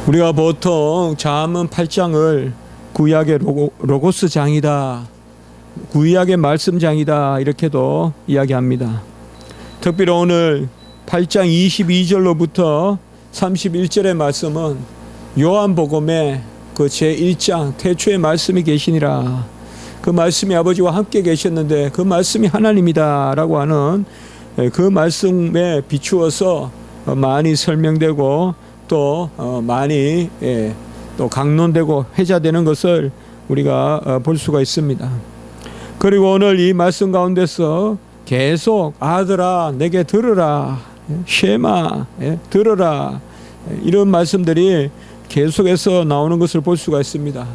우리가 보통 잠언 8장을 구약의 로고스 장이다, 구약의 말씀장이다 이렇게도 이야기합니다. 특별히 오늘 8장 22절로부터 31절의 말씀은 요한복음의 그 제1장 태초의 말씀이 계시니라, 그 말씀이 아버지와 함께 계셨는데 그 말씀이 하나님이다 라고 하는 그 말씀에 비추어서 많이 설명되고 또 많이 또 강론되고 회자되는 것을 우리가 볼 수가 있습니다. 그리고 오늘 이 말씀 가운데서 계속 아들아 내게 들으라, 쉐마 들으라, 이런 말씀들이 계속해서 나오는 것을 볼 수가 있습니다.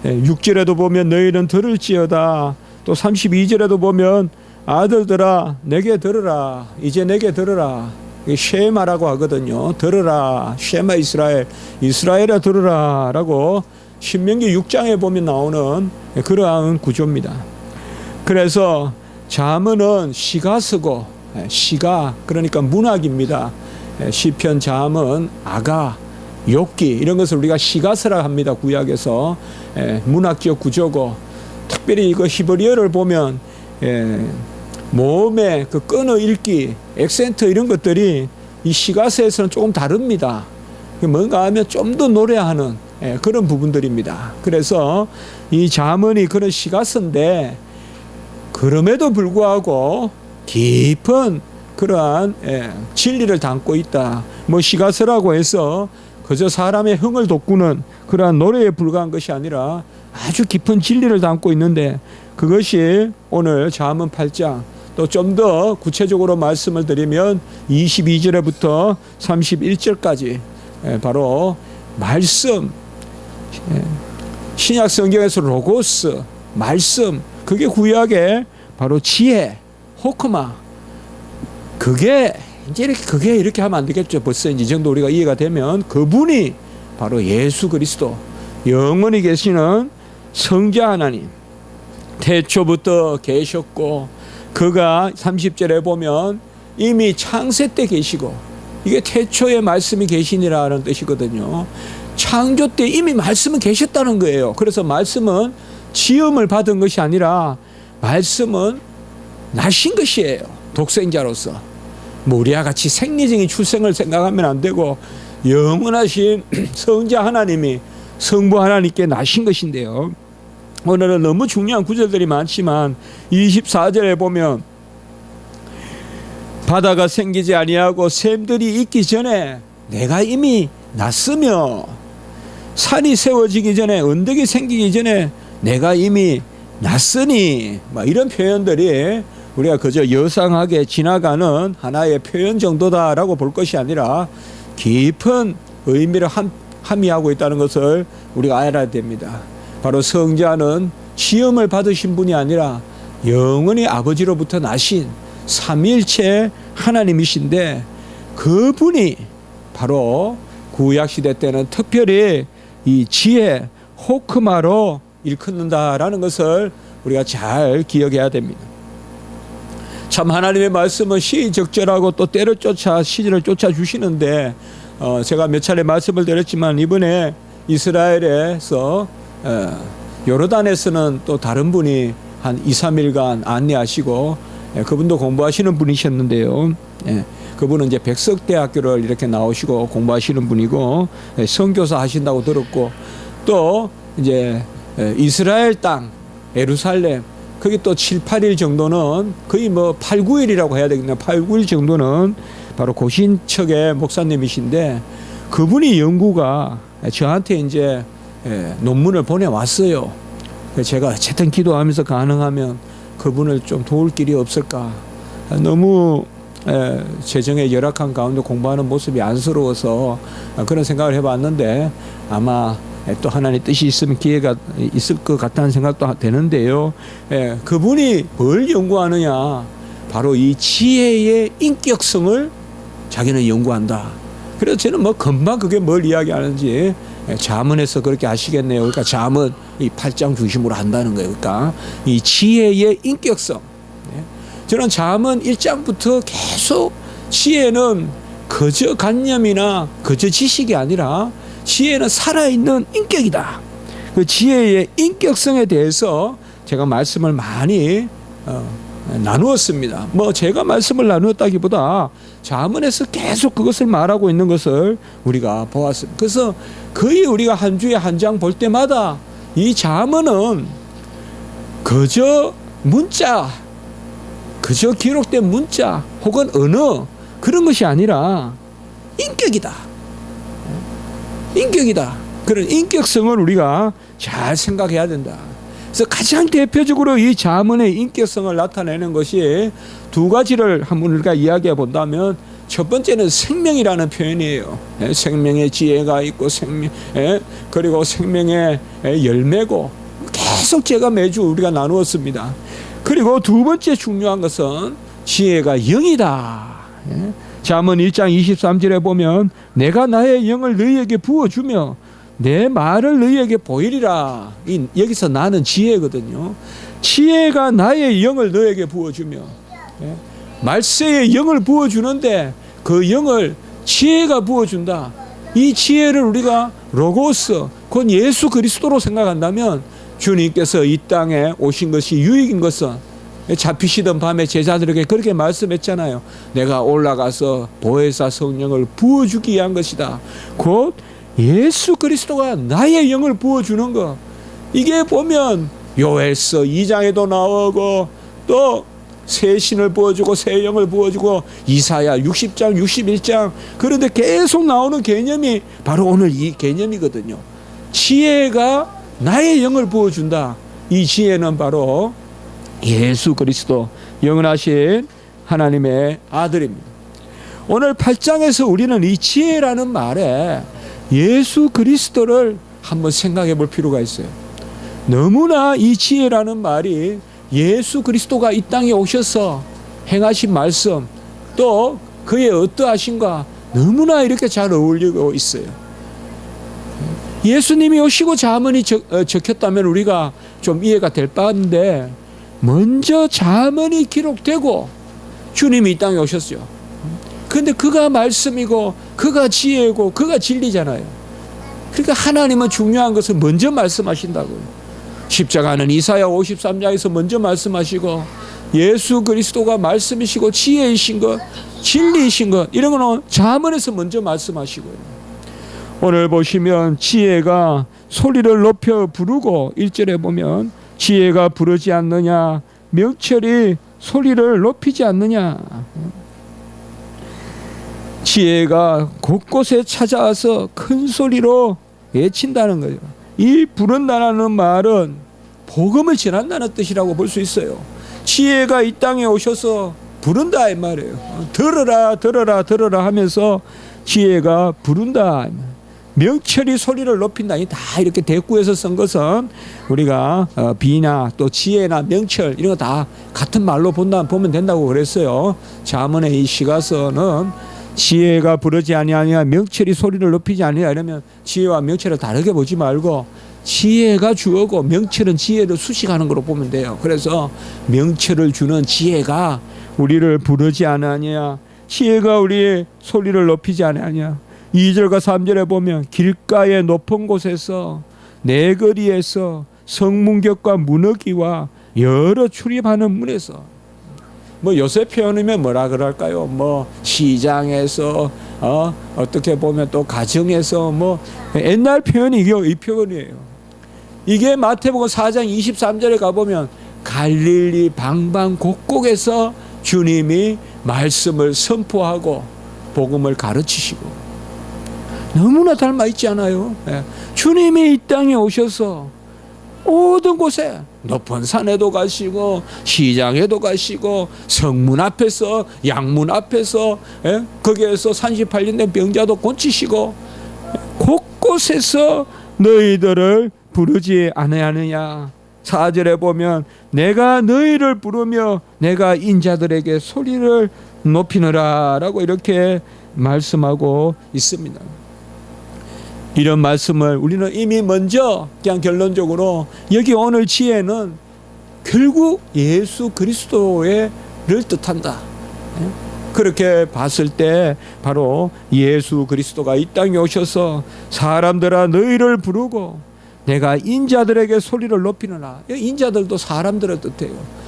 6절에도 보면 너희는 들을지어다, 또 32절에도 보면 아들들아 내게 들으라, 이제 내게 들으라, 쉐마라고 하거든요. 들으라, 쉐마 이스라엘, 이스라엘아 들으라 라고 신명기 6장에 보면 나오는 그러한 구조입니다. 그래서 잠언은 시가 쓰고, 시가 그러니까 문학입니다. 시편, 잠언, 아가, 욥기 이런 것을 우리가 시가서라 합니다. 구약에서 문학적 구조고, 특별히 이거 히브리어를 보면 모음의 그 끊어 읽기, 액센트 이런 것들이 이 시가서에서는 조금 다릅니다. 뭔가 하면 좀 더 노래하는 그런 부분들입니다. 그래서 이 잠언이 그런 시가서인데 그럼에도 불구하고 깊은 그러한 진리를 담고 있다. 뭐 시가서라고 해서 그저 사람의 흥을 돋구는 그러한 노래에 불과한 것이 아니라 아주 깊은 진리를 담고 있는데, 그것이 오늘 잠언 8장, 또 좀 더 구체적으로 말씀을 드리면 22절부터 31절까지 바로 말씀, 신약 성경에서 로고스, 말씀, 그게 구약의 바로 지혜, 호크마, 그게 이렇게 하면 안 되겠죠. 벌써 이 정도 우리가 이해가 되면 그분이 바로 예수 그리스도, 영원히 계시는 성자 하나님, 태초부터 계셨고 그가 30절에 보면 이미 창세 때 계시고, 이게 태초의 말씀이 계시니라는 뜻이거든요. 창조 때 이미 말씀은 계셨다는 거예요. 그래서 말씀은 지음을 받은 것이 아니라 말씀은 나신 것이에요. 독생자로서. 뭐 우리와 같이 생리적인 출생을 생각하면 안 되고, 영원하신 성자 하나님이 성부 하나님께 나신 것인데요. 오늘은 너무 중요한 구절들이 많지만 24절에 보면 바다가 생기지 아니하고 샘들이 있기 전에 내가 이미 났으며, 산이 세워지기 전에, 언덕이 생기기 전에 내가 이미 났으니, 막 이런 표현들이 우리가 그저 여상하게 지나가는 하나의 표현 정도다라고 볼 것이 아니라 깊은 의미를 함의하고 있다는 것을 우리가 알아야 됩니다. 바로 성자는 시험을 받으신 분이 아니라 영원히 아버지로부터 나신 삼위일체 하나님이신데, 그분이 바로 구약시대 때는 특별히 이 지혜, 호크마로 일컫는다라는 것을 우리가 잘 기억해야 됩니다. 참 하나님의 말씀은 시의적절하고 또 때를 쫓아 시절을 쫓아주시는데, 제가 몇 차례 말씀을 드렸지만 이번에 이스라엘에서 요르단에서는 또 다른 분이 한 2, 3일간 안내하시고, 그분도 공부하시는 분이셨는데요. 그분은 이제 백석대학교를 이렇게 나오시고 공부하시는 분이고, 선교사 하신다고 들었고, 또 이제 이스라엘 땅 예루살렘, 거기 또 7, 8일 정도는 거의 뭐 8, 9일이라고 해야 되겠네요. 8, 9일 정도는 바로 고신척의 목사님이신데, 그분이 연구가 저한테 이제 논문을 보내왔어요. 제가 어쨌든 기도하면서 가능하면 그분을 좀 도울 길이 없을까. 너무 재정에 열악한 가운데 공부하는 모습이 안쓰러워서 그런 생각을 해봤는데, 아마 또 하나님의 뜻이 있으면 기회가 있을 것 같다는 생각도 되는데요. 그분이 뭘 연구하느냐, 바로 이 지혜의 인격성을 자기는 연구한다. 그래서 저는 뭐 금방 그게 뭘 이야기하는지 잠언에서 그렇게 아시겠네요. 그러니까 잠언 이 8장 중심으로 한다는 거예요. 그러니까 이 지혜의 인격성. 저는 잠언 1장부터 계속 지혜는 그저 관념이나 그저 지식이 아니라 지혜는 살아있는 인격이다. 그 지혜의 인격성에 대해서 제가 말씀을 많이 나누었습니다. 뭐 제가 말씀을 나누었다기보다 잠언에서 계속 그것을 말하고 있는 것을 우리가 보았습니다. 그래서 거의 우리가 한 주에 한 장 볼 때마다 이 잠언은 그저 문자, 그저 기록된 문자 혹은 언어 그런 것이 아니라 인격이다. 인격이다. 그런 인격성을 우리가 잘 생각해야 된다. 그래서 가장 대표적으로 이 잠언의 인격성을 나타내는 것이 두 가지를 한번 우리가 이야기해 본다면 첫 번째는 생명이라는 표현이에요. 생명의 지혜가 있고 그리고 생명의 열매고 계속 제가 매주 우리가 나누었습니다. 그리고 두 번째 중요한 것은 지혜가 영이다. 잠언 1장 23절에 보면 내가 나의 영을 너희에게 부어주며 내 말을 너희에게 보이리라. 여기서 나는 지혜거든요. 지혜가 나의 영을 너희에게 부어주며 말세의 영을 부어주는데 그 영을 지혜가 부어준다. 이 지혜를 우리가 로고스 곧 예수 그리스도로 생각한다면 주님께서 이 땅에 오신 것이 유익인 것은 잡히시던 밤에 제자들에게 그렇게 말씀했잖아요. 내가 올라가서 보혜사 성령을 부어주기 위한 것이다. 곧 예수 그리스도가 나의 영을 부어주는 것. 이게 보면 요엘서 2장에도 나오고 또 새 신을 부어주고 새 영을 부어주고 이사야 60장 61장 그런데 계속 나오는 개념이 바로 오늘 이 개념이거든요. 지혜가 나의 영을 부어준다. 이 지혜는 바로 예수 그리스도 영원하신 하나님의 아들입니다. 오늘 8장에서 우리는 이 지혜라는 말에 예수 그리스도를 한번 생각해 볼 필요가 있어요. 너무나 이 지혜라는 말이 예수 그리스도가 이 땅에 오셔서 행하신 말씀 또 그의 어떠하신가 너무나 이렇게 잘 어울리고 있어요. 예수님이 오시고 잠언이 적혔다면 우리가 좀 이해가 될 바인데 먼저 잠언이 기록되고 주님이 이 땅에 오셨어요. 그런데 그가 말씀이고 그가 지혜고 그가 진리잖아요. 그러니까 하나님은 중요한 것을 먼저 말씀하신다고요. 십자가는 이사야 53장에서 먼저 말씀하시고 예수 그리스도가 말씀이시고 지혜이신 것 진리이신 것 이런 거는 잠언에서 먼저 말씀하시고요. 오늘 보시면 지혜가 소리를 높여 부르고 1절에 보면 지혜가 부르지 않느냐 명철이 소리를 높이지 않느냐. 지혜가 곳곳에 찾아와서 큰 소리로 외친다는 거예요. 이 부른다는 말은 복음을 전한다는 뜻이라고 볼 수 있어요. 지혜가 이 땅에 오셔서 부른다 이 말이에요. 들으라 들으라 들으라 하면서 지혜가 부른다. 명철이 소리를 높인다. 다 이렇게 대꾸해서 쓴 것은 우리가 비나 또 지혜나 명철 이런 거 다 같은 말로 보면 된다고 그랬어요. 잠언의 이 시가서는 지혜가 부르지 아니하냐 명철이 소리를 높이지 아니하냐 이러면 지혜와 명철을 다르게 보지 말고 지혜가 주어고 명철은 지혜를 수식하는 걸로 보면 돼요. 그래서 명철을 주는 지혜가 우리를 부르지 아니하냐 지혜가 우리의 소리를 높이지 아니하냐. 2절과 3절에 보면 길가의 높은 곳에서 내거리에서 성문격과 문어기와 여러 출입하는 문에서 뭐 요새 표현이면 뭐라 그럴까요? 뭐 시장에서 어떻게 보면 또 가정에서 뭐 옛날 표현이 이 표현이에요. 이게 마태복음 4장 23절에 가보면 갈릴리 방방 곳곳에서 주님이 말씀을 선포하고 복음을 가르치시고 너무나 닮아 있지 않아요? 주님이 이 땅에 오셔서 모든 곳에 높은 산에도 가시고 시장에도 가시고 성문 앞에서 양문 앞에서 거기에서 38년 된 병자도 고치시고 곳곳에서 너희들을 부르지 아니하느냐. 4절에 보면 내가 너희를 부르며 내가 인자들에게 소리를 높이느라 라고 이렇게 말씀하고 있습니다. 이런 말씀을 우리는 이미 먼저 그냥 결론적으로 여기 오늘 지혜는 결국 예수 그리스도를 뜻한다. 그렇게 봤을 때 바로 예수 그리스도가 이 땅에 오셔서 사람들아 너희를 부르고 내가 인자들에게 소리를 높이느라. 인자들도 사람들을 뜻해요.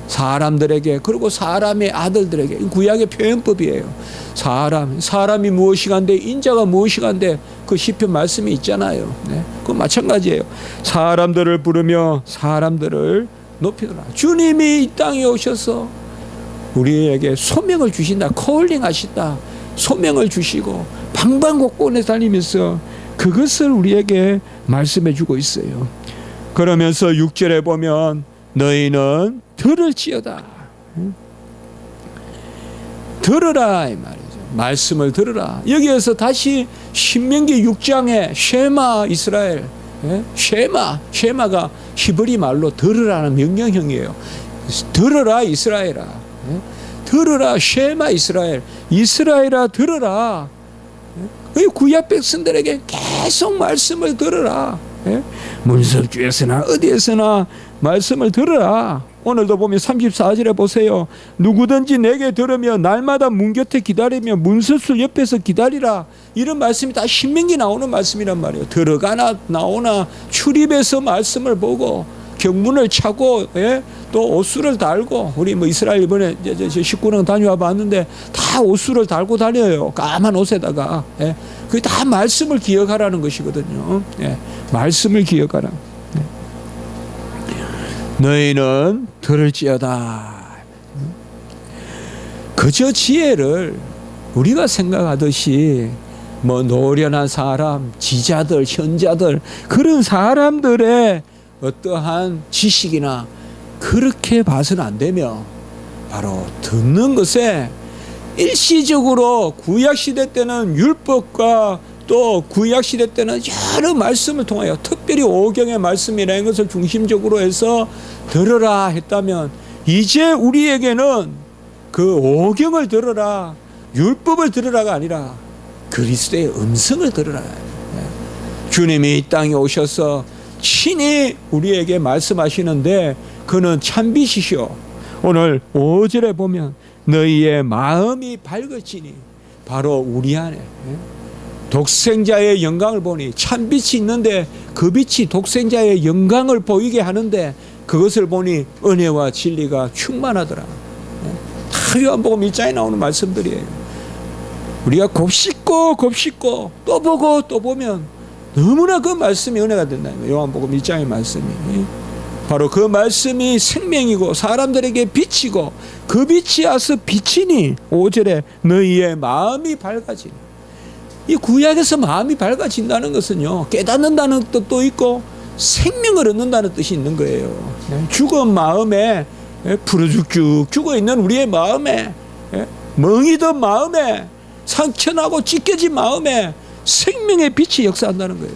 사람들에게, 그리고 사람의 아들들에게. 구약의 표현법이에요. 사람이 무엇이간데 인자가 무엇이간데 그 시편 말씀이 있잖아요. 그건 마찬가지예요. 사람들을 부르며 사람들을 높이느라. 주님이 이 땅에 오셔서 우리에게 소명을 주신다. 콜링 하신다. 소명을 주시고 방방곡곡에 다니면서 그것을 우리에게 말씀해 주고 있어요. 그러면서 6절에 보면 너희는 들을지어다. 들으라 이 말이죠. 말씀을 들으라. 여기에서 다시 신명기 6장에 쉐마 이스라엘. 쉐마가 히브리 말로 들으라는 명령형이에요. 들으라 이스라엘아. 들으라 쉐마 이스라엘. 이스라엘아 들으라. 구약 백성들에게 계속 말씀을 들으라. 문석주에서나 어디에서나 말씀을 들으라. 오늘도 보면 34절에 보세요. 누구든지 내게 들으며 날마다 문 곁에 기다리며 문설수 옆에서 기다리라. 이런 말씀이 다 신명기 나오는 말씀이란 말이에요. 들어가나 나오나 출입해서 말씀을 보고 경문을 차고, 또 옷수를 달고, 우리 뭐 이스라엘 이번에 식구랑 다녀와 봤는데 다 옷수를 달고 다녀요. 까만 옷에다가. 그게 다 말씀을 기억하라는 것이거든요. 말씀을 기억하라. 너희는 들을지어다. 그저 지혜를 우리가 생각하듯이 뭐 노련한 사람, 지자들, 현자들 그런 사람들의 어떠한 지식이나 그렇게 봐서는 안 되며 바로 듣는 것에 일시적으로 구약시대 때는 율법과 또 구약시대 때는 여러 말씀을 통하여 특별히 오경의 말씀이라는 것을 중심적으로 해서 들으라 했다면 이제 우리에게는 그 오경을 들으라, 율법을 들으라가 아니라 그리스도의 음성을 들으라. 주님이 이 땅에 오셔서 친히 우리에게 말씀하시는데 그는 참빛이시오. 오늘 5절에 보면 너희의 마음이 밝을지니 바로 우리 안에 독생자의 영광을 보니 참빛이 있는데 그 빛이 독생자의 영광을 보이게 하는데 그것을 보니 은혜와 진리가 충만하더라. 다 요한복음 1장에 나오는 말씀들이에요. 우리가 곱씹고 또 보고 또 보면 너무나 그 말씀이 은혜가 된다. 요한복음 1장의 말씀이 바로 그 말씀이 생명이고 사람들에게 빛이고 그 빛이 와서 비치니 5절에 너희의 마음이 밝아지니. 이 구약에서 마음이 밝아진다는 것은요 깨닫는다는 뜻도 있고 생명을 얻는다는 뜻이 있는 거예요. 죽은 마음에 부르죽죽 죽어있는 우리의 마음에 멍이던 마음에 상처나고 찢겨진 마음에 생명의 빛이 역사한다는 거예요.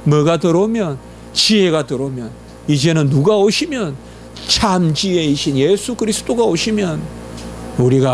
뭐가 들어오면 지혜가 들어오면 이제는 누가 오시면 참 지혜이신 예수 그리스도가 오시면 우리가